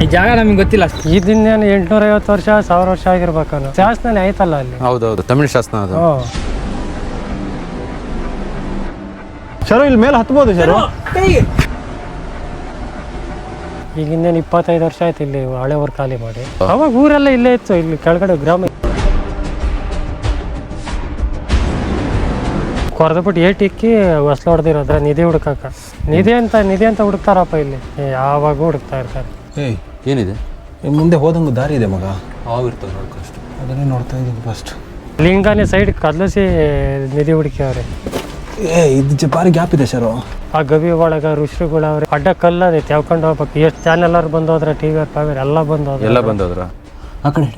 ಈ ಜಾಗ ನಮಗೆ ಗೊತ್ತಿಲ್ಲ ಅಷ್ಟು. ಇದನ್ನೇನು 850 ವರ್ಷ 1000 ವರ್ಷ ಆಗಿರ್ಬೇಕು. ಶಾಸನ ಆಯ್ತಲ್ಲ ಅಲ್ಲಿ. ಹೌದೌದು, ತಮಿಳ್ ಶಾಸನ ಅದು. ಶರು ಇಲ್ಲಿ ಮೇಲೆ ಹತ್ಬೋದು ಶರು. ಈಗ ಇನ್ನೇನು 25 ವರ್ಷ ಆಯ್ತು ಇಲ್ಲಿ ಹಳೆ ಊರು ಖಾಲಿ ಮಾಡಿ. ಅವಾಗ ಊರೆಲ್ಲ ಇಲ್ಲೇ ಇತ್ತು, ಇಲ್ಲಿ ಕೆಳಗಡೆ ಗ್ರಾಮ ಕೊರ್ದ್ಬಿಟ್ಟು ಏಟಿಕ್ಕಿ ಹೊಸ್ಲು ಹೊಡೆದಿರೋದ್ರ ನಿಧಿ ಹುಡ್ಕಕ್ಕ. ನಿಧಿ ಅಂತ ಹುಡುಕ್ತಾರಪ್ಪ ಇಲ್ಲಿ, ಯಾವಾಗ ಹುಡುಕ್ತಾ ಇರ್ತಾರೆ. ಏನಿದೆ ಮುಂದೆ ಹೋದಂಗೆ ದಾರಿ ಇದೆ ಮಗ, ಆಗಿರ್ತದೆ ನೋಡ್ಕೊ ಅಷ್ಟು. ಅದನ್ನೇ ನೋಡ್ತಾ ಇದ್ದೀನಿ ಫಸ್ಟ್. ಲಿಂಗನೇ ಸೈಡ್ ಕದ್ಲಿಸಿ ನಿಧಿ ಹುಡುಕ್ಯವ್ರೆ. ಇದು ಭಾರಿ ಗ್ಯಾಪ್ ಇದೆ ಶರು. ಆ ಗವಿ ಒಳಗೆ ಋಷಿಗಳವ್ರೆ, ಅಡ್ಡ ಕಲ್ಲದೆ ತೆವ್ಕೊಂಡು ಹೋಗ್ಬೇಕು. ಎಷ್ಟು ಚಾನೆಲ್ ಬಂದೋದ್ರ, ಟಿವಿ ಪಾವೇರ್ ಎಲ್ಲ ಬಂದೋದ್ರ. ಆ ಕಡೆ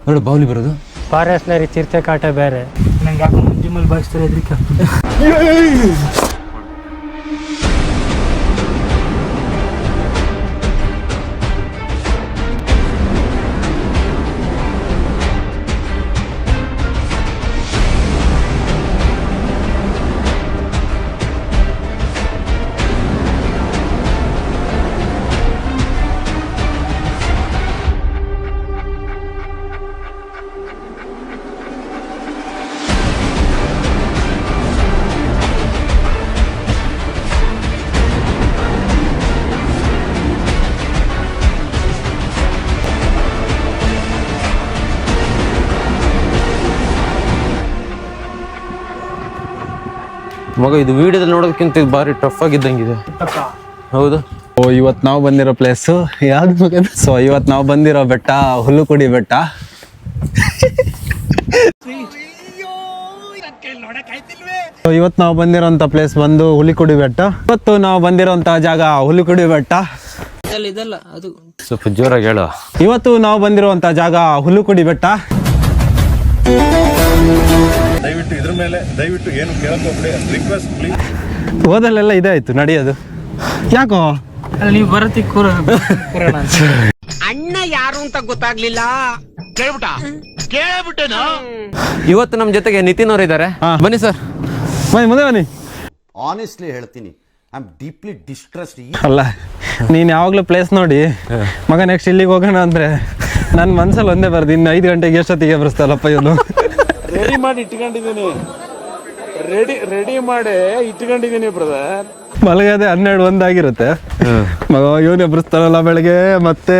ನೋಡಿ ಬಾವಲಿ ಬರೋದು. ಫಾರೆಸ್ಟ್ನರಿ ಚಿರತೆ ಕಾಟ ಬೇರೆ. ನಂಗೆ ಯಾಕೆ ಜಿಮ್ಮಲ್ಲಿ ಬಾಯಿಸ್ತಾರೆ ಹೆದರಿಕೆ. ಮಗ ಇದು ವಿಡಿಯೋದಲ್ಲಿ ನೋಡೋದಕ್ಕಿಂತ ಭಾರಿ ಟಫ್ ಆಗಿದ್ದಂಗಿದೆ. ಹೌದು. ಇವತ್ತು ನಾವು ಬಂದಿರೋ ಪ್ಲೇಸು ಯಾವ್ದು ಮಗ? ಸೊ ಇವತ್ತು ನಾವು ಬಂದಿರೋ ಬೆಟ್ಟ ಹುಲ್ಲುಕುಡಿ ಬೆಟ್ಟ. ಇವತ್ತು ನಾವು ಬಂದಿರೋಂಥ ಪ್ಲೇಸ್ ಬಂದು ಹುಲಿಕುಡಿ ಬೆಟ್ಟ. ಇವತ್ತು ನಾವು ಬಂದಿರೋಂಥ ಜಾಗ ಹುಲಿಕುಡಿ ಬೆಟ್ಟ. ಸ್ವಲ್ಪ ಜೋರಾಗಿ ಹೇಳು. ಇವತ್ತು ನಾವು ಬಂದಿರುವಂತ ಜಾಗ ಹುಲ್ಲುಕುಡಿ ಬೆಟ್ಟ. ದಯವಿಟ್ಟು ಇದ್ರ ಮೇಲೆ ದಯವಿಟ್ಟು ಏನು ಕೇಳೋಕೆ ರಿಕ್ವೆಸ್ಟ್ ಪ್ಲೀಸ್. ಹೋದಲ್ಲೆಲ್ಲ ಇದೇ ಆಯ್ತು ನಡೆಯೋದು. ಯಾಕೋ ನೀವು ಬರತ್ತಿ ಅಣ್ಣ ಯಾರು ಅಂತ ಗೊತ್ತಾಗ್ಲಿಲ್ಲ. ಕೇಳ್ಬಿಟ್ಟೇನು. ಇವತ್ತು ನಮ್ಮ ಜೊತೆಗೆ ನಿತಿನ್ ಅವರು ಇದ್ದಾರೆ. ಬನ್ನಿ ಸರ್, ಮುಂದೆ ಬನ್ನಿ. ಆನೆಸ್ಟ್ಲಿ ಹೇಳ್ತೀನಿ, ಐ ಆಮ್ ಡೀಪ್ಲಿ ಡಿಸ್ಟ್ರೆಸ್ಡ್. ಅಲ್ಲ, ನೀನು ಯಾವಾಗಲೂ ಪ್ಲೇಸ್ ನೋಡಿ ಮಗ ನೆಕ್ಸ್ಟ್ ಇಲ್ಲಿಗೆ ಹೋಗೋಣ ಅಂದರೆ ನನ್ನ ಮನಸ್ಸಲ್ಲಿ ಒಂದೇ ಬರ್ದು ಇನ್ನು 5 ಗಂಟೆಗೆ ಎಷ್ಟೊತ್ತಿಗೆ ಬರೆಸ್ತಲ್ಲಪ್ಪ ಇವನು. ರೆಡಿ ಮಾಡಿ ಇಟ್ಕೊಂಡಿದ್ದೀನಿ ಬ್ರದರ್. ಮಲಗದೆ 12-1 ಆಗಿರುತ್ತೆ. ಮಗ ಇವನೇ ಬರೆಸ್ತಾನಲ್ಲ ಬೆಳಗ್ಗೆ ಮತ್ತೆ.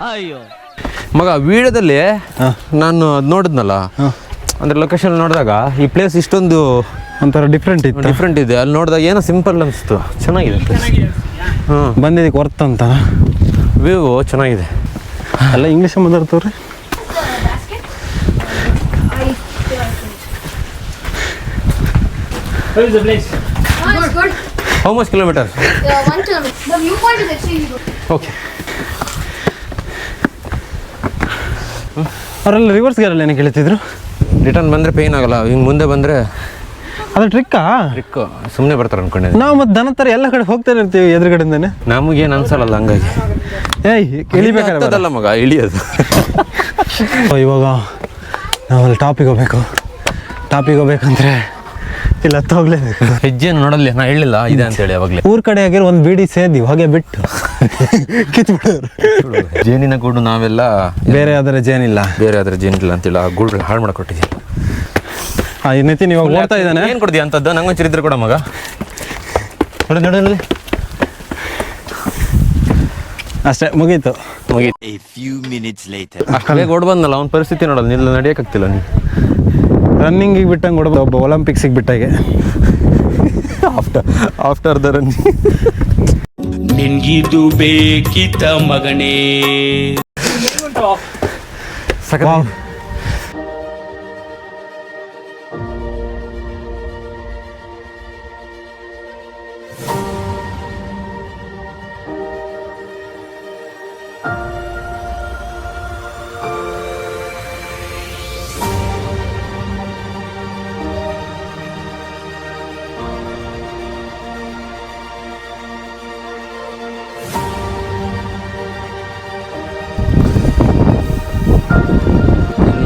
ಅಯ್ಯೋ ಮಗ ವಿಡಿಯೋದಲ್ಲಿ ನಾನು ಅದು ನೋಡಿದ್ನಲ್ಲ, ಅಂದ್ರೆ ಲೊಕೇಶನ್ ನೋಡಿದಾಗ ಈ ಪ್ಲೇಸ್ ಇಷ್ಟೊಂದು ಒಂಥರ ಡಿಫ್ರೆಂಟ್ ಇದೆ. ಅಲ್ಲಿ ನೋಡಿದಾಗ ಏನೋ ಸಿಂಪಲ್ ಅನಿಸ್ತು. ಚೆನ್ನಾಗಿದೆ ಪ್ಲೇಸ್. ಬಂದಿದ್ದಕ್ಕೆ ವರ್ತ್ ಅಂತ. ವ್ಯೂ ಚೆನ್ನಾಗಿದೆ. ಎಲ್ಲ ಇಂಗ್ಲೀಷ್ ಮಾತಾಡ್ತವ್ರಿ. Where is the place? It's good. How much kilometer? 1 kilometer. The viewpoint is actually good. Okay. ಅವರೆಲ್ಲ ರಿವರ್ಸ್ ಗೇರಲ್ಲಿ ಏನಕ್ಕೆ ಹೇಳ್ತಿದ್ರು? ರಿಟರ್ನ್ ಬಂದರೆ ಪೇಯ್ನ್ ಆಗಲ್ಲ, ಹಿಂಗೆ ಮುಂದೆ ಬಂದರೆ ಅದು ಟ್ರಿಕ್ಕಾ? ಟ್ರಿಕ್ಕು. ಸುಮ್ಮನೆ ಬರ್ತಾರೆ ಅನ್ಕೊಂಡಿದ್ದೆ ನಾವು ಮತ್ತೆ ದನ ಥರ ಎಲ್ಲ ಕಡೆ ಹೋಗ್ತಾನೆ ಇರ್ತೀವಿ ಎದುರುಗಡೆಯಿಂದಾನೆ. ನಮಗೇನು ಅನ್ಸಲ್ಲ ಹಂಗಾಗಿ. ಇಳಿಬೇಕಾಗಲ್ಲ ಮಗ, ಇಳಿಯೋದು. ಇವಾಗ ನಾವು ಅಲ್ಲಿ ಟಾಪಿಗೆ ಹೋಗ್ಬೇಕಂದ್ರೆ ಇಲ್ಲ ಹೋಗ್ಲೇಬೇಕು. ಹೆಜ್ಜೆಯನ್ನು ನೋಡಲ್ಲಿ ನಾ ಹೇಳಿಲ್ಲ ಇದೆ ಅಂತೇಳಿ ಅವಾಗಲೇ. ಊರ್ ಕಡೆ ಆಗಿರೋ ಒಂದು ಬೀಡಿ ಸೇದಿವಿ, ಹಾಗೆ ಬಿಟ್ಟು ಕಿತ್ಬಿಡೋರು. ಜೇನಿನ ಗೂಡು ನಾವೆಲ್ಲ ಬೇರೆ ಆದರೆ ಜೇನಿಲ್ಲ ಅಂತೇಳಿ ಆ ಗೂಡು ಹಾಳು ಮಾಡಿಕೊಟ್ಟಿದ್ದೀವಿ. ಈ ನಿತಿನ್ ಇವಾಗ ಓಡ್ತಾ ಇದ್ದಾನೆ. ಏನು ಕೊಡ್ತೀಯ ಅಂತದ್ದು? ನಂಗೊಂದು ಚರಿತ್ರೆ ಕೊಡ ಮಗ. ನೋಡಿ ಅಷ್ಟೇ, ಮುಗೀತು. ಬೇಗ ಓಡ್ ಬಂದಲ್ಲ, ಅವ್ನ ಪರಿಸ್ಥಿತಿ ನೋಡಲ್ಲ, ನಿಲ್ಲ ನಡೆಯೋಕ್ಕಾಗ್ತಿಲ್ಲ. ನೀನು ರನ್ನಿಂಗಿಗೆ ಬಿಟ್ಟಂಗೆ ಕೊಡ್ಬೋದು, ಒಬ್ಬ ಒಲಿಂಪಿಕ್ಸಿಗೆ ಬಿಟ್ಟಾಗೆ. After the running. ನಿನ್ಗಿದು ಬೇಕಿತ್ತ ಮಗನೇ.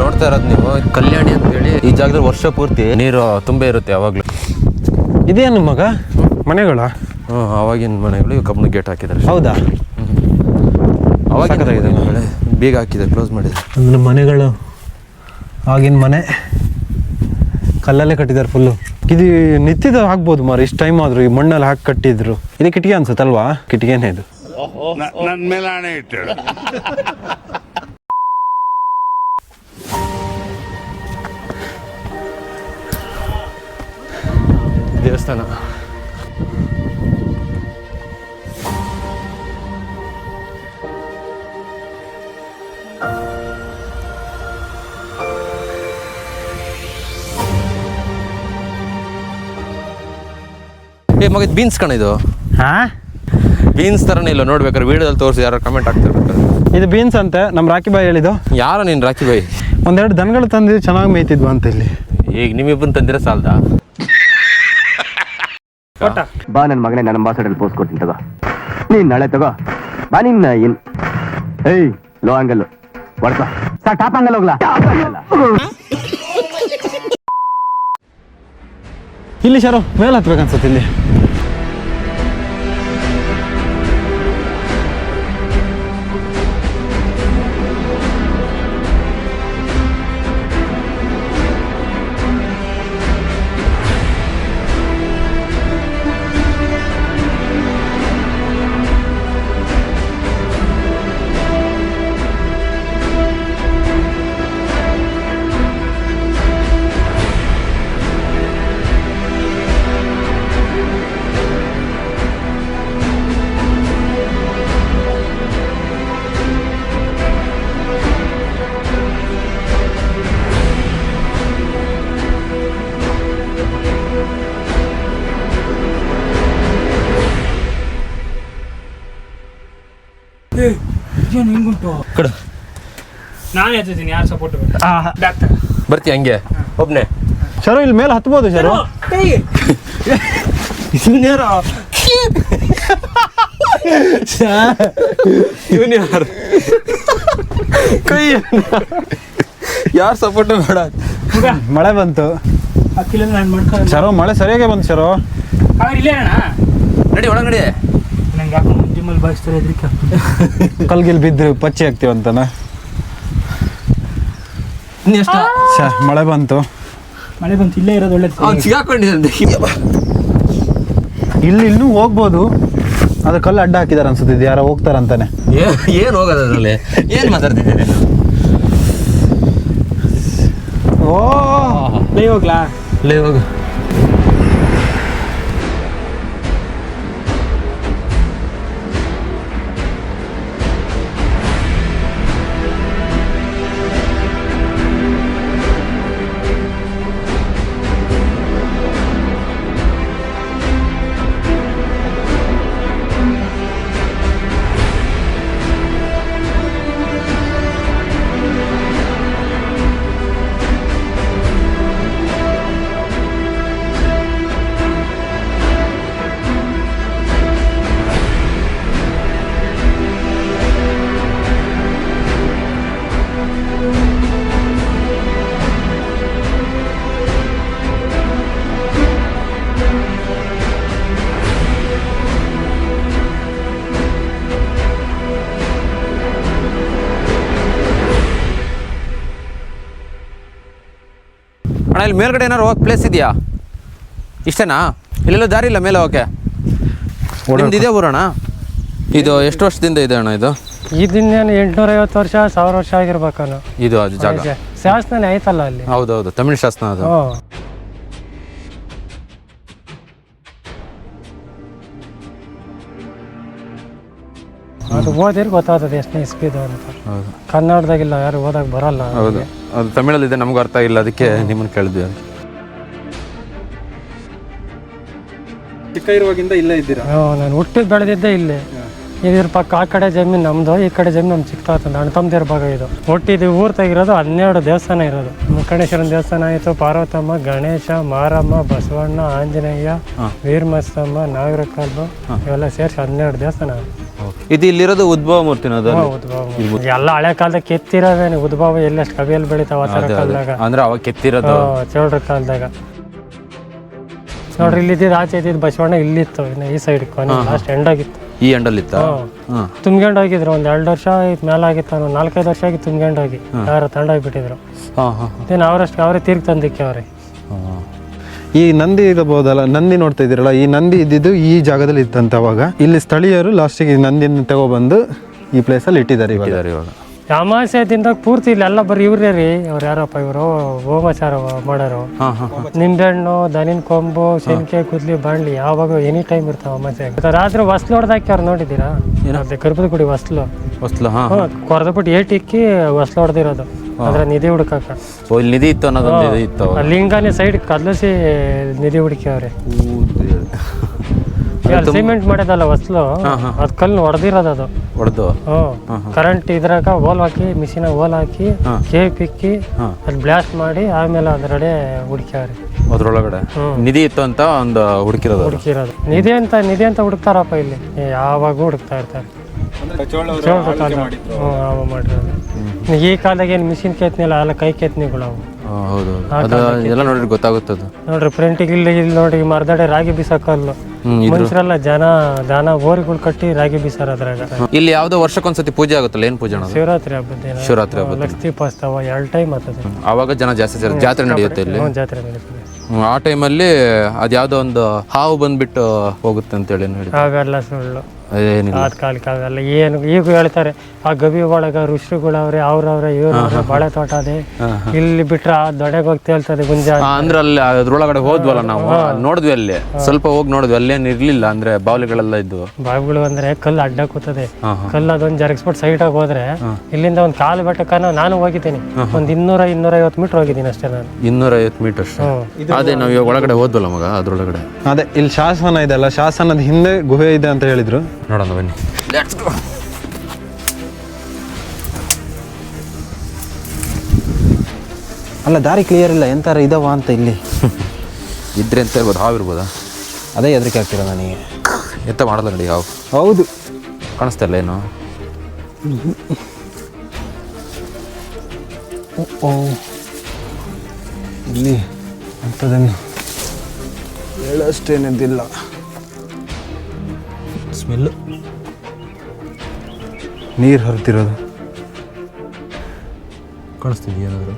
ನೋಡ್ತಾ ಇರೋದು ನೀವು ಕಲ್ಯಾಣಿ ಅಂತ ಹೇಳಿ. ಈ ಜಾಗದಲ್ಲಿ ವರ್ಷ ಪೂರ್ತಿ ನೀರು ತುಂಬೇ ಇರುತ್ತೆ ಯಾವಾಗಲೂ. ಇದೇನು ಮಗ ಮನೆಗಳ? ಆವಾಗಿನ ಮನೆಗಳು ಕಬ್ಬಣ ಗೇಟ್ ಹಾಕಿದ್ದಾರೆ. ಹೌದಾ? ಅವಾಗ ಸಖತ್ತಾಗಿದೆ. ಬೀಗ ಹಾಕಿದೆ, ಕ್ಲೋಸ್ ಮಾಡಿದೆ. ಅಂದ್ರೆ ಮನೆಗಳು ಆಗಿನ ಮನೆ ಕಲ್ಲಲ್ಲೇ ಕಟ್ಟಿದ್ದಾರೆ ಫುಲ್ಲು. ಇದು ನಿಂತಿದ್ದು ಆಗ್ಬೋದು ಮಾರು, ಇಷ್ಟು ಟೈಮ್ ಆದ್ರು ಈ ಮಣ್ಣಲ್ಲಿ ಹಾಕಿ ಕಟ್ಟಿದ್ರು. ಇದು ಕಿಟಕಿ ಅನ್ಸುತ್ತಲ್ವಾ? ಕಿಟಕಿನೇ ಇದು. ನನ್ನ ಮೇಲೆ ಹಣೆ ಇಟ್ಟಳು. ದೇವಸ್ಥಾನ ಮಗ ಬೀನ್ಸ್ ಕಣ ಇದು. ಹಾ, ಬೀನ್ಸ್ ಥರನೇ ಇಲ್ಲ ನೋಡ್ಬೇಕಾದ್ರೆ, ವಿಡಿಯೋದಲ್ಲಿ ತೋರಿಸಿ ಯಾರು ಕಮೆಂಟ್ ಆಗ್ತಿರ್ಬೇಕಾದ್ರೆ. ಇದು ಬೀನ್ಸ್ ಅಂತೆ. ನಮ್ಮ ರಾಕಿ ಬಾಯ್ ಹೇಳಿದ್ದು. ಯಾರೋ ನೀನು ರಾಕಿ ಬಾಯಿ? ಒಂದೆರಡು ದನಗಳು ತಂದಿದ್ದು ಚೆನ್ನಾಗಿ ಮೇಯ್ತಿದ್ವು ಅಂತ ಇಲ್ಲಿ. ಈಗ ನಿಮ್ಮಿಬ್ಬನ್ ತಂದಿರ ಸಾಲ್ದ? ಬಾ ನನ್ನ ಮಗನೇ, ನನ್ನ ಅಂಬಾಸಡರ್ ಪೋಸ್ಟ್ ಕೊಡ್ತೀನಿ ತಗೋ. ನೀನ್ ನಾಳೆ ತಗೋ ಬಾ. ನಿನ್ನ ಏನ್ ಏಯ್ ಲೋ ಆಂಗಲ್ ಹೊಡ್ಕ ಸರ್, ಟಾಪ್ ಆಂಗಲ್ ಹೋಗ್ಲಾ? ಇಲ್ಲಿ ಶರೋ ಮೇಲೆ ಹತ್ಬೇಕನ್ಸುತ್ತೆ ಇಲ್ಲಿ. ಏನು ಹಿಂಗುಂಟು ಕಡ ನಾನು ಎತ್ತಿದ್ದೀನಿ, ಯಾರು ಸಪೋರ್ಟ್ ಡಾಕ್ಟರ್ ಬರ್ತೀಯ ಹಂಗೆ ಒಬ್ನೇ? ಶರೋ ಇಲ್ಲಿ ಮೇಲೆ ಹತ್ಬೋದು ಶರೋ. ಕೈ ಯಾರು ಸಪೋರ್ಟ್ ಬೇಡ. ಮಳೆ ಬಂತು ಅಕ್ಕಿಲ್ಲ ನಾನು ಮಾಡ್ಕೊಂಡು ಶರೋ. ಮಳೆ ಸರಿಯಾಗಿ ಬಂತು ಶರೋ. ಅವ್ರು ಇಲ್ಲೇ ಅಣ್ಣ, ನಡಿ ಒಳಗೆ ನಡಿ. ನಂಗೆ ಯಾಕೋ ಜಿಮ್ಮಲ್ಲಿ ಬಾಯಿಸ್ತಾರೆ ಹೆದರಿಕೆ ಆಗ್ತದೆ. ಕಲ್ಗಿಲ್ ಬಿದ್ದು ಪಚ್ಚಿ ಆಗ್ತೀವಂತಾನ. ಎಷ್ಟು ಮಳೆ ಬಂತು. ಮಳೆ ಬಂತು, ಇಲ್ಲೇ ಇರೋದು ಒಳ್ಳೇದು. ಅವ್ನು ಸಿಗಾಕೊಂಡಿದ್ದೆ. ಇಲ್ಲಿ ಇನ್ನೂ ಹೋಗ್ಬೋದು, ಅದ್ರ ಕಲ್ಲು ಅಡ್ಡ ಹಾಕಿದಾರೆ ಅನ್ಸುತ್ತಿದ್ದು. ಯಾರೋ ಹೋಗ್ತಾರಂತಾನೆ. ಏನು ಹೋಗೋದು ಅದರಲ್ಲಿ? ಏನು ಮಾತಾಡ್ತಿದ್ದೆ ನೀನು? ಓ ಲೇ ಹೋಗ್ಲಾ? ಲೇ ಹೋಗು. ಅಣ್ಣ ಇಲ್ಲಿ ಮೇಲ್ಗಡೆ ಏನಾರು ಹೋಗಕ್ಕೆ ಪ್ಲೇಸ್ ಇದೆಯಾ? ಇಷ್ಟೇನಾ? ಇಲ್ಲೆಲ್ಲ ದಾರಿ ಇಲ್ಲ ಮೇಲೆ ಹೋಗಕ್ಕೆ? ನಿಮ್ದು ಇದೇ ಊರಣ್ಣ? ಇದು ಎಷ್ಟು ವರ್ಷದಿಂದ ಇದೆ ಅಣ್ಣ ಇದು? ಇದನ್ನೇನು 850 ವರ್ಷ 1000 ವರ್ಷ ಆಗಿರ್ಬೇಕನ್ನು. ಇದು ಅದು ಜಾಗ ಶಾಸನ ಐತಲ್ಲ ಅಲ್ಲಿ. ಹೌದೌದು, ತಮಿಳ್ ಶಾಸನ ಅದು. ಅದು ಓದಿರ್ ಗೊತ್ತಾಗ್ತದೆ ಎಷ್ಟನೇ ಇಸ್ಪಿದು ಅಂತ. ಹೌದು, ಕನ್ನಡದಾಗಿಲ್ಲ, ಯಾರು ಓದಕ್ಕೆ ಬರಲ್ಲ. ಹೌದು, ಅದು ತಮಿಳಲ್ಲಿದೆ, ನಮಗೂ ಅರ್ಥ ಇಲ್ಲ, ಅದಕ್ಕೆ ನಿಮ್ಮನ್ನು ಕೇಳಿದ್ವಿ. ಚಿಕ್ಕ ಇರುವಾಗಿಂದ ಇಲ್ಲೇ ಇದ್ದೀರಾ? ನಾನು ಹುಟ್ಟಿದ್ ಬೆಳೆದಿದ್ದೆ ಇಲ್ಲಿ. ಇದ್ರ ಪಕ್ಕ ಆ ಕಡೆ ಜಮೀನು ನಮ್ಮದು, ಈ ಕಡೆ ಜಮೀನು ನಮ್ಮ ಚಿಕ್ಕತಾತಂದು ಅಣ್ಣ ತಮ್ಮದಿರ ಭಾಗ ಇದು. ಒಟ್ಟಿದ್ದು ಊರು ತೆಗಿರೋದು 12 ದೇವಸ್ಥಾನ ಇರೋದು. ಮುಕ್ಕಣೇಶ್ವರನ ದೇವಸ್ಥಾನ ಆಯಿತು, ಪಾರ್ವತಮ್ಮ, ಗಣೇಶ, ಮಾರಮ್ಮ, ಬಸವಣ್ಣ, ಆಂಜನೇಯ, ವೀರಮಸ್ತಮ್ಮ, ನಾಗರಕಲ್ಲು ಇವೆಲ್ಲ ಸೇರಿಸಿ 12 ದೇವಸ್ಥಾನ. ಇದು ಇಲ್ಲಿರೋದು ಉದ್ಭವ ಮೂರ್ತಿನ? ಉದ್ಭವ ಎಲ್ಲ ಹಳೆ ಕಾಲದಾಗ ಕೆತ್ತಿರೋದೇನೆ. ಉದ್ಭವ ಎಲ್ಲೆಷ್ಟು ಕವಿಯಲ್ಲಿ ಬೆಳಿತಾವ ಆ ಥರ ಕಾಲದಾಗ, ಅಂದ್ರೆ ಅವಾಗ ಕೆತ್ತಿರೋದು ಚೌಡ್ರ ಕಾಲದಾಗ. ನೋಡ್ರಿ, ಇಲ್ಲಿದ್ದಿದ್ದು ಆಚೆ ಇದ್ದಿದ್ದು ಬಸವಣ್ಣ ಇಲ್ಲಿತ್ತು, ಇನ್ನು ಈ ಸೈಡ್ ಕೊನೆ ಲಾಸ್ಟ್ ಎಂಡ್ ಆಗಿತ್ತು. ಈ ಎಂಡಲ್ಲಿ ಇತ್ತ? ಹಾಂ. ತುಂಬ್ಕೊಂಡು ಹೋಗಿದ್ರು ಒಂದು 2 ವರ್ಷ ಮೇಲೆ ಆಗಿತ್ತು, 4-5 ವರ್ಷ ಆಗಿ ತುಂಬ್ಕೊಂಡು ಹೋಗಿ ಯಾರು ತಗೊಂಡೋಗ್ಬಿಟ್ಟಿದ್ರು. ಹಾಂ ಹಾಂ ಏನು ಅವರೇ ತೀರ್ಗಿ ತಂದಿಕ್ಕೆ ಅವ್ರೆ. ಹಾಂ. ಈ ನಂದಿ ಇರಬಹುದಲ್ಲ, ನಂದಿ ನೋಡ್ತಾ ಇದ್ದೀರಲ್ಲ, ಈ ನಂದಿ ಇದ್ದಿದ್ದು ಈ ಜಾಗದಲ್ಲಿ ಇತ್ತಂತ ಅವಾಗ. ಇಲ್ಲಿ ಸ್ಥಳೀಯರು ಲಾಸ್ಟಿಗೆ ಈ ನಂದಿನ ತಗೊಬಂದು ಈ ಪ್ಲೇಸಲ್ಲಿ ಇಟ್ಟಿದ್ದಾರೆ ಇವಾಗ. ಅಮಾವಾಸ್ಯೆ ದಿನದಾಗ ಪೂರ್ತಿ ಇಲ್ಲೆಲ್ಲ ಬರೀ ಇವ್ರೇ ರೀ. ಅವ್ರು ಯಾರಪ್ಪ ಇವರು ಹೋಮಾಚಾರ ಮಾಡೋರು. ನಿಂಬೆಹಣ್ಣು, ದನಿನ ಕೊಂಬು, ಶೆಂಕೆ, ಕುದ್ಲಿ, ಬಾಣ್ಲಿ ಯಾವಾಗ ಎನಿ ಟೈಮ್ ಇರ್ತಾವ ಅಮಾವಾಸ್ಯೆ. ರಾತ್ರಿ ಹೊಸ್ಲು ಹೊಡೆದಾಕಿ ಅವ್ರು ನೋಡಿದ್ದೀರಾ? ಗರ್ಭದ ಗುಡಿ ಹೊಸ್ಲು ಕೊರ್ದ್ಬಿಟ್ಟು ಏಟಿಕ್ಕಿ ಹೊಸ್ಲು ಹೊಡೆದಿರೋದು ಅದ್ರ ನಿಧಿ ಹುಡುಕಾಕ. ಇಲ್ಲಿ ನಿಧಿ ಇತ್ತು ಅನ್ನೋದೊಂದು ಇತ್ತು. ಲಿಂಗನೇ ಸೈಡ್ ಕದ್ಲಿಸಿ ನಿಧಿ ಹುಡುಕ್ಯವ್ರೆ. ಸಿಮೆಂಟ್ ಮಾಡೋದಲ್ಲ ಹೊಸ್ಲು, ಅದ್ ಕಲ್ಲು ಹೊಡೆದಿರೋದು. ಅದು ಹೊಡೆದು ಕರೆಂಟ್ ಇದ್ರಾಗ ಹೋಲ್ ಹಾಕಿ, ಮಿಷಿನಾಗ ಹೋಲ್ ಹಾಕಿ, ಕೇಪ್ ಇಕ್ಕಿ ಅದ್ ಬ್ಲಾಸ್ಟ್ ಮಾಡಿ ಆಮೇಲೆ ಅದರಡೆ ಹುಡುಕ್ಯವ್ರೆ. ಅದ್ರೊಳಗಡೆ ನಿಧಿ ಇತ್ತು ಅಂತ ಒಂದು ಹುಡುಕಿರೋದು. ನಿಧಿ ಅಂತ ಹುಡುಕ್ತಾರಪ್ಪ ಇಲ್ಲಿ, ಯಾವಾಗೂ ಹುಡುಕ್ತಾ ಇರ್ತಾರೆ. ಮಾಡಿರೋದು. ಈ ಕಾಲದಾಗ ಏನು ಮಿಷಿನ್ ಕೇತ್ನಿಲ್ಲ, ಅಲ್ಲ ಕೈ ಕೇತ್ನಿಗಳು ಅವು. ಹೌದು, ಎಲ್ಲ ನೋಡ್ರಿ ಗೊತ್ತಾಗುತ್ತದೆ. ನೋಡ್ರಿ ಪ್ರಿಂಟಿಗೆ ಇಲ್ಲಿ ನೋಡಿ ಮರದಡೆ ರಾಗಿ ಬೀಸಕ್ಕಲ್ಲು. ಮನುಷ್ಯರೆಲ್ಲ ದನ ಓರಿಗಳು ಕಟ್ಟಿ ರಾಗಿ ಬೀಸಾರ ಅದ್ರಾಗ. ಇಲ್ಲಿ ಯಾವ್ದೋ ವರ್ಷಕ್ಕೊಂದ್ಸತಿ ಪೂಜೆ ಆಗುತ್ತಲ್ಲ, ಏನ್ ಪೂಜೆ? ಶಿವರಾತ್ರಿ ಹಬ್ಬದ ಶಿವರಾತ್ರಿ ಹಬ್ಬ, ಲಕ್ಷ್ಮೀ ಪಾಸ್ತವ 2 ಟೈಮ್ ಆಗ್ತದೆ. ಆವಾಗ ಜನ ಜಾಸ್ತಿ ಜಾತ್ರೆ ನಡೆಯುತ್ತೆ ಇಲ್ಲಿ. ಜಾತ್ರೆ ನಡೀತದೆ. ಆ ಟೈಮಲ್ಲಿ ಅದ್ಯಾವುದೋ ಒಂದು ಹಾವು ಬಂದ್ಬಿಟ್ಟು ಹೋಗುತ್ತೆ ಅಂತೇಳಿ ನೋಡಿ. ಅವೆಲ್ಲ ಸುಳ್ಳು. ಏನಿಲ್ಲ, ಆದ ಕಾಲಕ್ಕೆ ಅವೆಲ್ಲ ಏನು. ಈಗ ಹೇಳ್ತಾರೆ ಆ ಗವಿ ಒಳಗ ಋಷಿಗಳವ್ರೆ, ಅವ್ರವ್ರೆ, ಇವ್ರವ್ರೆ, ಬಾಳೆ ತೋಟ ಅದೇ. ಇಲ್ಲಿ ಬಿಟ್ರೆ ಆ ದೊಡ್ಡಗೆ ಹೋಗಿ ತೇಲ್ತದೆ ಗುಂಜ. ಅಂದ್ರೆ ಅಲ್ಲಿ ಅದ್ರೊಳಗಡೆ ಹೋದ್ವಲ್ಲ ನಾವು, ನೋಡಿದ್ವಿ ಅಲ್ಲಿ ಸ್ವಲ್ಪ ಹೋಗಿ ನೋಡಿದ್ವಿ. ಅಲ್ಲೇನು ಇರ್ಲಿಲ್ಲ, ಅಂದ್ರೆ ಬಾವಲಿಗಳೆಲ್ಲ ಇದ್ವು. ಬಾವಿಗಳು ಅಂದ್ರೆ ಕಲ್ಲು ಅಡ್ಡ ಕೂತದೆ. ಕಲ್ಲು ಅದೊಂದು ಜರಗಿಸ್ಬಿಟ್ಟು ಸೈಡಾಗಿ ಹೋದ್ರೆ ಇಲ್ಲಿಂದ ಒಂದು ಕಾಲು ಬೆಟ್ಟಕ್ಕ ನಾನು ಹೋಗಿದ್ದೀನಿ. ಒಂದು 200-250 ಮೀಟರ್ ಹೋಗಿದ್ದೀನಿ ಅಷ್ಟೇ ನಾನು. 250 ಮೀಟರ್ ಅಷ್ಟೇ. ಅದೇ ನಾವು ಇವಾಗ ಒಳಗಡೆ ಹೋದ್ವಲ್ಲ ಮಗ, ಅದ್ರೊಳಗಡೆ ಅದೇ ಇಲ್ಲಿ ಶಾಸನ ಇದೆ ಅಲ್ಲ, ಶಾಸನದ ಹಿಂದೆ ಗುಹೆ ಇದೆ ಅಂತ ಹೇಳಿದ್ರು. ನೋಡೋಣ ಬನ್ನಿ. ಅಲ್ಲ ದಾರಿ ಕ್ಲಿಯರ್ ಇಲ್ಲ, ಎಂತಾರ ಇದಾವ ಅಂತ ಇಲ್ಲಿ ಇದ್ರೆ ಅಂತ ಇರ್ಬೋದು, ಹಾವು ಇರ್ಬೋದಾ? ಅದೇ ಹೆದರಿಕೆ ಆಗ್ತಿರೋ ನನಗೆ. ಎಂತ ಮಾಡಲ್ಲ ನಡಿ ಹಾವು. ಹೌದು, ಕಾಣಿಸ್ತಾ ಇಲ್ಲ ಏನು? ಇಲ್ಲಿ ಅಂಥದನ್ನು ಹೇಳಷ್ಟೇನಿದ್ದಿಲ್ಲ. ಸ್ಮೆಲ್ಲು, ನೀರು ಹರಿತಿರೋದು ಕಾಣಿಸ್ತಿದ್ಯಾ? ಏನಾದರೂ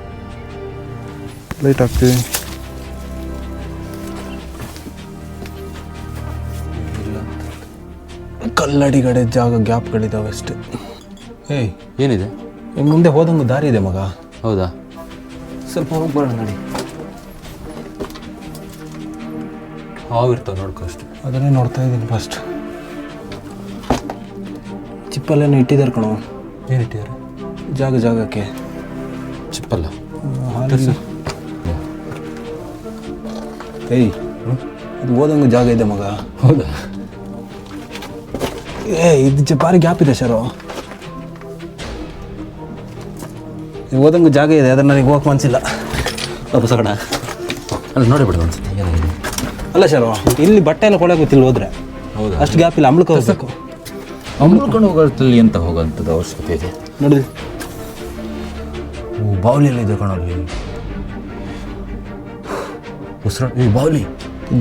ಲೈಟ್ ಹಾಕ್ತೀವಿ. ಕಲ್ಲಡಿಗಡೆ ಜಾಗ ಗ್ಯಾಪ್ಗಳಿದ್ದಾವೆ ಅಷ್ಟೇ. ಏಯ್ ಏನಿದೆ? ಮುಂದೆ ಹೋದಂಗೆ ದಾರಿ ಇದೆ ಮಗ. ಹೌದಾ? ಸ್ವಲ್ಪ ಹೋಗಿ ಬರೋಣ ನಡಿ. ಹಾವು ಇರ್ತಾವೆ ನೋಡ್ಕೊ ಅಷ್ಟು. ಅದನ್ನೇ ನೋಡ್ತಾ ಇದ್ದೀನಿ ಫಸ್ಟ್. ಚಿಪ್ಪಲ್ಲೇನು ಇಟ್ಟಿದ್ದಾರೆ ಕಣೋ. ಏನು ಇಟ್ಟಿದ್ದಾರೆ? ಜಾಗಕ್ಕೆ ಚಿಪ್ಪಲ್ಲ. ಏಯ್ ಇದು ಓದಂಗೆ ಜಾಗ ಇದೆ ಮಗ. ಹೌದಾ? ಇದು ಭಾರಿ ಗ್ಯಾಪ್ ಇದೆ ಶರೋ. ಇದು ಓದಂಗೆ ಜಾಗ ಇದೆ, ಅದನ್ನು ನನಗೆ ಹೋಗಕ್ಕೆ ಮನಸ್ಸಿಲ್ಲ. ವಾಪಸ್ ಕಡ ಅಲ್ಲಿ ನೋಡಿಬಿಡು ಅನ್ಸುತ್ತೆ. ಏನಾಗಿದೆ? ಅಲ್ಲ ಶರೋ, ಇಲ್ಲಿ ಬಟ್ಟೆ ಎಲ್ಲ ಕೊಡಕ್ಕೆ ಗೊತ್ತಿಲ್ಲ ಹೋದ್ರೆ. ಹೌದಾ? ಅಷ್ಟು ಗ್ಯಾಪ್ ಇಲ್ಲ, ಅಮ್ಳಕ್ಕೆ ಹೋಗ್ಬೇಕು. ಅಮ್ಳ್ಕೊಂಡು ಹೋಗೋದ್ರಲ್ಲಿ ಎಂತ ಹೋಗೋಂಥದ್ದು ಅವಶ್ಯಕತೆ ಇದೆ? ನೋಡಿ ಬಾವಲಿ ಎಲ್ಲ ಇದೆ ಕಣ ಅಲ್ಲಿ. ಉಸಿರು ಈ ಬಾವಲಿ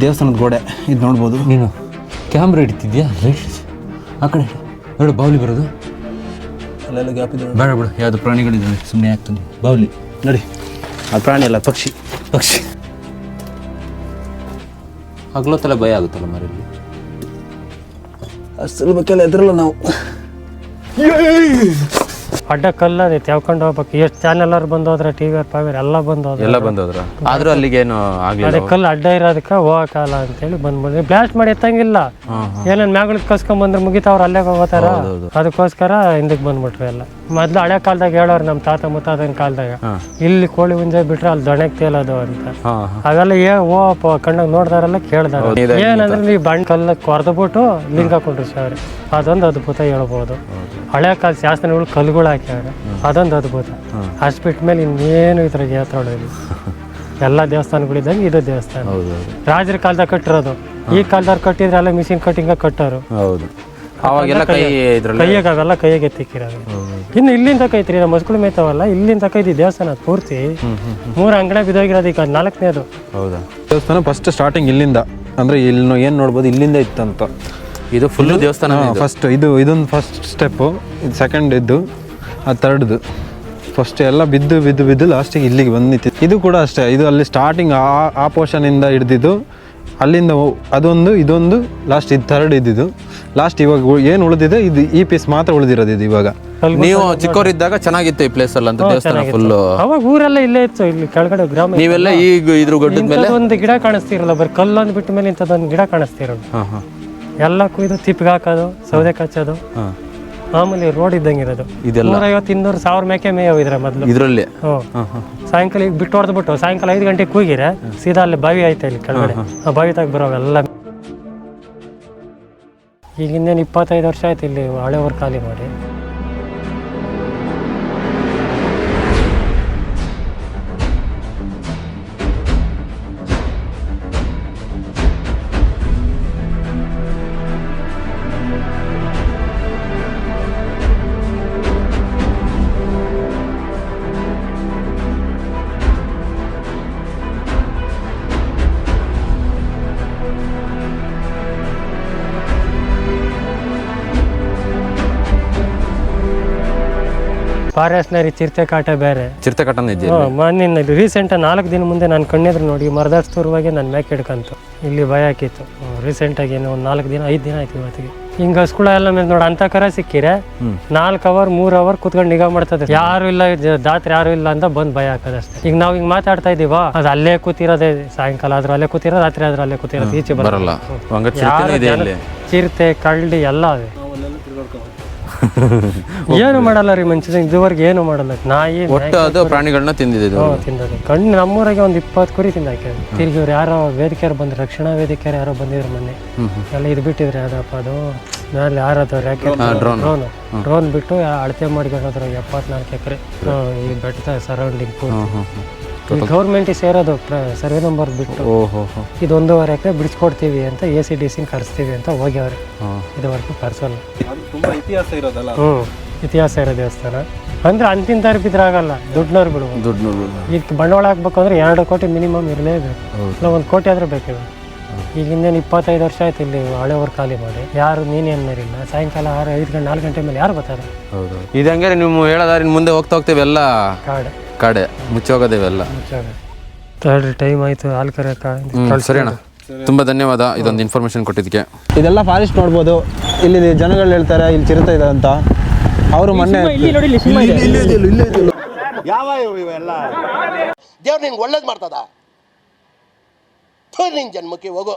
ದೇವಸ್ಥಾನದ ಗೋಡೆ ಇದು ನೋಡ್ಬೋದು. ನೀನು ಕ್ಯಾಮ್ರಾ ಹಿಡಿತಿದ್ಯಾ? ರೈಟ್ ಆ ಕಡೆ ಎರಡು ಬಾವಲಿ ಬರೋದು. ಅಲ್ಲೆಲ್ಲ ಗ್ಯಾಪ್ ಇದೆ. ಬೇಡ ಬಿಡು, ಯಾವುದು ಪ್ರಾಣಿಗಳಿದ್ದಾವೆ, ಸುಮ್ಮನೆ ಆಗ್ತಾನೆ. ಬಾವಲಿ ನೋಡಿ, ಆ ಪ್ರಾಣಿ ಅಲ್ಲ, ಪಕ್ಷಿ. ಹಗ್ಲೊತ್ತಲ್ಲ ಭಯ ಆಗುತ್ತಲ್ಲ ಮರಲ್ಲಿ. ಅಷ್ಟು ಸುಲಭಕ್ಕೆಲ್ಲ ಎದುರಲ್ಲ ನಾವು. ಅಡ್ಡ ಕಲ್ಲದೆ ತೆವ್ಕೊಂಡು ಹೋಗ್ಬೇಕು. ಎಷ್ಟು ಚಾನೆಲ್ ಅವ್ರು ಬಂದೋದ್ರೆ, ಟಿವಿ ಅವ್ರು ಪಾವಿ ಎಲ್ಲ ಬಂದೋದ್ರು. ಎಲ್ಲ ಬಂದೋದ್ರ ಆದ್ರೂ ಅಲ್ಲಿಗೇನು ಆಗಲಿಲ್ಲ. ಅದೇ ಕಲ್ಲು ಅಡ್ಡ ಇರೋದಕ್ಕೆ ಹೋಗಕ್ಕಾಗಲ್ಲ ಅಂತೇಳಿ ಬಂದ್ಬಿಡ್ರಿ. ಬ್ಲಾಸ್ಟ್ ಮಾಡಿ ಎತ್ತಂಗಿಲ್ಲ. ಏನೇನು ಮ್ಯಾಗಳಿಗೆ ಕಸ್ಕೊಂಬಂದ್ರೆ ಮುಗಿತಾವ್ರು ಅಲ್ಲೇ ಹೋಗೋತಾರ. ಅದಕ್ಕೋಸ್ಕರ ಹಿಂದಕ್ಕೆ ಬಂದ್ಬಿಟ್ರಿ ಎಲ್ಲ. ಮೊದ್ಲು ಹಳೆ ಕಾಲದಾಗ ಹೇಳೋರು ನಮ್ಮ ತಾತ ಮುತ್ತಾತನ ಕಾಲದಾಗ, ಇಲ್ಲಿ ಕೋಳಿ ಹುಂಜ ಬಿಟ್ರೆ ಅಲ್ಲಿ ದೊಣೆಗೆ ತೇಲೋದು ಅಂತ. ಅವೆಲ್ಲ ಓಪ ಕಣ್ಣಾಗ ನೋಡ್ದಾರೆಲ್ಲ ಕೇಳ್ದಾರ. ಏನಂದ್ರೆ ನೀವು ಬಣ್ಣ ಕಲ್ಲ ಕೊರ್ದ್ಬಿಟ್ಟು ಲಿಂಕ್ ಹಾಕೊಂಡ್ರಿ ಸರ್, ಅದೊಂದು ಅದ್ಭುತ ಹೇಳ್ಬೋದು. ಹಳೆ ಕಾಲ ಶಾಸನಗಳು ಕಲ್ಲುಗಳು ಹಾಕ್ಯಾರ, ಅದೊಂದು ಅದ್ಭುತ. ಅಷ್ಟು ಬಿಟ್ಟ ಮೇಲೆ ಇನ್ನೇನು ಇದ್ರಾಗ ಹೇಳ್ತಾಡೋದು. ಎಲ್ಲ ದೇವಸ್ಥಾನಗಳಿದ್ದಂಗೆ ಇದು ದೇವಸ್ಥಾನ. ರಾಜರ ಕಾಲದಾಗ ಕಟ್ಟಿರೋದು. ಈ ಕಾಲದವ್ರು ಕಟ್ಟಿದ್ರೆ ಎಲ್ಲ ಮಿಷಿನ್ ಕಟ್ಟಿಂಗ ಕಟ್ಟೋರು. ಹೌದು, ಅವಾಗೆಲ್ಲ ಕೈಯಾಗ ಅವೆಲ್ಲ ಕೈಯಾಗ ಎತ್ತಿಕ್ಕಿರೋದು. ಇನ್ನು ಇಲ್ಲಿಂದ ಕೈತ್ರಿ ನಮ್ಮ ಮಸ್ಗಳು ಮೇಯ್ತಾವಲ್ಲ, ಇಲ್ಲಿಂದ ಕೈದಿ ದೇವಸ್ಥಾನ ಪೂರ್ತಿ 3 ಅಂಗಡಿ ಬಿದ್ದೋಗಿರೋದು. ಈಗ 4ನೇದು. ಹೌದಾ? ದೇವಸ್ಥಾನ ಫಸ್ಟ್ ಸ್ಟಾರ್ಟಿಂಗ್ ಇಲ್ಲಿಂದ, ಅಂದರೆ ಇಲ್ಲಿ ಏನು ನೋಡ್ಬೋದು, ಇಲ್ಲಿಂದ ಇತ್ತಂತ. ಇದು ಫುಲ್ಲು ದೇವಸ್ಥಾನ. ಫಸ್ಟ್ ಇದೊಂದು ಫಸ್ಟ್ ಸ್ಟೆಪ್ಪು, ಇದು ಸೆಕೆಂಡ್ ಇದ್ದು, ಅದು ಥರ್ಡ್ದು. ಫಸ್ಟ್ ಎಲ್ಲ ಬಿದ್ದು ಲಾಸ್ಟಿಗೆ ಇಲ್ಲಿಗೆ ಬಂದು ನಿಂತಿತ್ತು. ಇದು ಕೂಡ ಅಷ್ಟೇ, ಇದು ಅಲ್ಲಿ ಸ್ಟಾರ್ಟಿಂಗ್ ಆ ಪೋರ್ಷನಿಂದ ಹಿಡ್ದಿದ್ದು, ಅಲ್ಲಿಂದ ಇದೊಂದು ಲಾಸ್ಟ್ ಇದು ಥರ್ಡ್ ಇದ್ದಿದ್ದು. ಲಾಸ್ಟ್ ಇವಾಗ ಏನು ಉಳಿದಿದೆ ಇದು ಈ ಪೀಸ್ ಮಾತ್ರ ಉಳಿದಿರೋದು ಇದು ಇವಾಗ. ನೀವು ಚಿಕ್ಕವರಿದ್ದಾಗ ಚೆನ್ನಾಗಿತ್ತು ಈ ಪ್ಲೇಸ್ ಅಲ್ಲಿ ಅಂತ ದೇವಸ್ಥಾನ ಫುಲ್ಲು. ಅವಾಗ ಊರೆಲ್ಲ ಇಲ್ಲೇ ಇತ್ತು, ಇಲ್ಲಿ ಕೆಳಗಡೆ ಗ್ರಾಮ. ನೀವೆಲ್ಲ ಈಗ ಇದ್ರ ಗೊಡ್ಡದ ಮೇಲೆ ಒಂದು ಗಿಡ ಕಾಣಿಸ್ತಿರಲ್ಲ, ಬರೀ ಕಲ್ಲೊಂದು ಬಿಟ್ಟ ಮೇಲೆ ಇಂಥದ್ದೊಂದು ಗಿಡ ಕಾಣಿಸ್ತಿರೋದು. ಎಲ್ಲ ಕುಯ್ದು ತಿಪ್ಪಿಗೆ ಹಾಕೋದು, ಸೌದೆ ಕಚ್ಚೋದು, ಆಮೇಲೆ ರೋಡ್ ಇದ್ದಂಗೆ ಇರೋದು. 150-200 ಮೇಕೆ ಮೇಯವು ಇದ್ರೆ ಮೊದಲು ಇದರಲ್ಲಿ. ಸಾಯಂಕಾಲ ಈಗ ಬಿಟ್ಟು ಹೊಡೆದ್ಬಿಟ್ಟು ಸಾಯಂಕಾಲ 5 ಗಂಟೆಗೆ ಕೂಗಿರೆ ಸೀದಾ ಅಲ್ಲಿ ಬಾವಿ ಐತೆ ಇಲ್ಲಿ ಕೆಳಗಡೆ, ಆ ಬಾವಿ ತಾಗ ಬರೋವೆಲ್ಲ. ಈಗ ಇನ್ನೇನು 25 ವರ್ಷ ಆಯ್ತು ಇಲ್ಲಿ ಹಳೆ ಊರು ಖಾಲಿ ಮಾಡಿ. ಫಾರೆಸ್ಟ್ನರಿ ಚಿರತೆ ಕಾಟ ಬೇರೆ. ಚಿರತೆ ಕಾಟನ ಇದೆಯಾ? ಮೊನ್ನೆ ರೀಸೆಂಟ್ 4 ದಿನ ಮುಂದೆ ನಾನು ಕಣ್ಣೆದ್ರು ನೋಡಿ ಮರದಾಡ್ಸ್ತೂರ್ವಾಗೆ ನನ್ನ ಮ್ಯಾಕ್ ಹಿಡ್ಕಂತು ಇಲ್ಲಿ ಭಯ ಹಾಕಿತ್ತು. ರೀಸೆಂಟಾಗಿ ಏನು ಒಂದು 4 ದಿನ 5 ದಿನ ಆಯ್ತು ಇವತ್ತಿಗೆ. ಹಿಂಗೆ ಹಸ್ಗಳು ಎಲ್ಲ ಮೇಲೆ ನೋಡಿ ಅಂತ ಕರ ಸಿಕ್ಕಿರೆ 4 ಅವರ್ 3 ಅವರ್ ಕುತ್ಕೊಂಡು ನಿಗಾ ಮಾಡ್ತದೆ. ಯಾರು ಇಲ್ಲ ಜಾತ್ರೆ ಯಾರು ಇಲ್ಲ ಅಂತ ಬಂದು ಭಯ ಹಾಕೋದಷ್ಟೇ. ಈಗ ನಾವು ಹಿಂಗೆ ಮಾತಾಡ್ತಾ ಇದೀವ, ಅದು ಅಲ್ಲೇ ಕೂತಿರೋದೇ, ಸಾಯಂಕಾಲ ಆದ್ರೂ ಅಲ್ಲೇ ಕೂತಿರೋದು, ರಾತ್ರಿ ಆದ್ರೂ ಅಲ್ಲೇ ಕೂತಿರೋದು, ಈಚೆ ಬರಲ್ಲ. ಚಿರತೆ ಕಳ್ಳಿ ಎಲ್ಲ ಅದೇ. ಏನು ಮಾಡಲ್ಲ ರೀ ಮನುಷ್ಯ ಇದುವರೆಗೆ ಏನು ಮಾಡಲ್ಲ. ನಾಯಿ ಒಟ್ಟು ಅದು ಪ್ರಾಣಿಗಳನ್ನ ತಿಂದಿದ್ದು. ತಿಂದದು ಕಣ್ಣು. ನಮ್ಮೂರಾಗೆ ಒಂದು 20 ಕುರಿ ತಿಂದಾಕೆ. ತಿರ್ಗಿ ಇವ್ರು ಯಾರೋ ವೇದಿಕೆಯವ್ರು ಬಂದ್ರು, ರಕ್ಷಣಾ ವೇದಿಕೆಯವ್ರು ಯಾರೋ ಬಂದಿದ್ರು ಮೊನ್ನೆ. ಎಲ್ಲ ಇದು ಬಿಟ್ಟಿದ್ರೆ ಅದಪ್ಪ ಅದು ಮೇಲೆ ಯಾರದು ಡ್ರೋನ್ ಬಿಟ್ಟು ಅಳತೆ ಮಾಡ್ಕೊಂಡ್ರು 74 ಎಕರೆ ಈ ಬೆಟ್ಟದ ಸರೌಂಡಿಂಗ್ ಗೌರ್ಮೆಂಟ್ ಸೇರೋದು ಸರ್ವೆ ನಂಬರ್ ಬಿಟ್ಟು. ಇದು 1.5 ಎಕರೆ ಬಿಡಿಸ್ಕೊಡ್ತೀವಿ ಅಂತ ACDC ಕರೆಸ್ತೀವಿ ಅಂತ ಹೋಗ್ಯವ್ರೆ. ಇದುವರೆಗೂ ಕರ್ಸಲ್ಲ. ಇತಿಹಾಸ ಇರೋ ದೇವಸ್ಥಾನ ಅಂದ್ರೆ ಅಂತಿಂತವ್ರು ಬಿದ್ರಾಗಲ್ಲ, ದುಡ್ನವ್ರು ಬಿಡುವ. ಇದಕ್ಕೆ ಬಂಡವಾಳ ಹಾಕ್ಬೇಕು ಅಂದ್ರೆ 2 ಕೋಟಿ ಮಿನಿಮಮ್ ಇರಲೇಬೇಕು, ಇಲ್ಲ 1 ಕೋಟಿ ಆದ್ರೂ ಬೇಕಿದೆ. ಈಗ ಇನ್ನೇನು 25 ವರ್ಷ ಆಯ್ತು ಇಲ್ಲಿ ಹಳೆ ಊರು ಖಾಲಿ ಮಾಡಿ. ಯಾರು ನೀನೇನು ಮೇರಿಲ್ಲ. ಸಾಯಂಕಾಲ 4 ಗಂಟೆ ಮೇಲೆ ಯಾರು ಬರ್ತಾರೆ? ಇದು ಹಂಗಾರೆ ನೀವು ಹೇಳೋದಾರಿ ಮುಂದೆ ಹೋಗ್ತೀವಿ ಎಲ್ಲ ಕಾಡೆ ಮುಚ್ಚೋಗೋದೇವೆಲ್ಲ. ಟೈಮ್ ಆಯ್ತು, ಹಾಲು ಕರೆಯಕ್ಕ. ಸರಿ ಅಣ್ಣ, ತುಂಬ ಧನ್ಯವಾದ ಇದೊಂದು ಇನ್ಫಾರ್ಮೇಶನ್ ಕೊಟ್ಟಿದ್ದಕ್ಕೆ. ಇದೆಲ್ಲ ಫಾರೆಸ್ಟ್ ನೋಡ್ಬೋದು. ಇಲ್ಲಿ ಜನಗಳು ಹೇಳ್ತಾರೆ ಇಲ್ಲಿ ಚಿರತೆ ಇದೆ ಅಂತ. ಅವರು ಮೊನ್ನೆ ಯಾವ ಇವೆಲ್ಲ ದೇವ್ರು ನಿನ್ಗೆ ಒಳ್ಳೇದು ಮಾಡ್ತದ. ನಿನ್ ಜನ್ಮಕ್ಕೆ ಹೋಗೋ.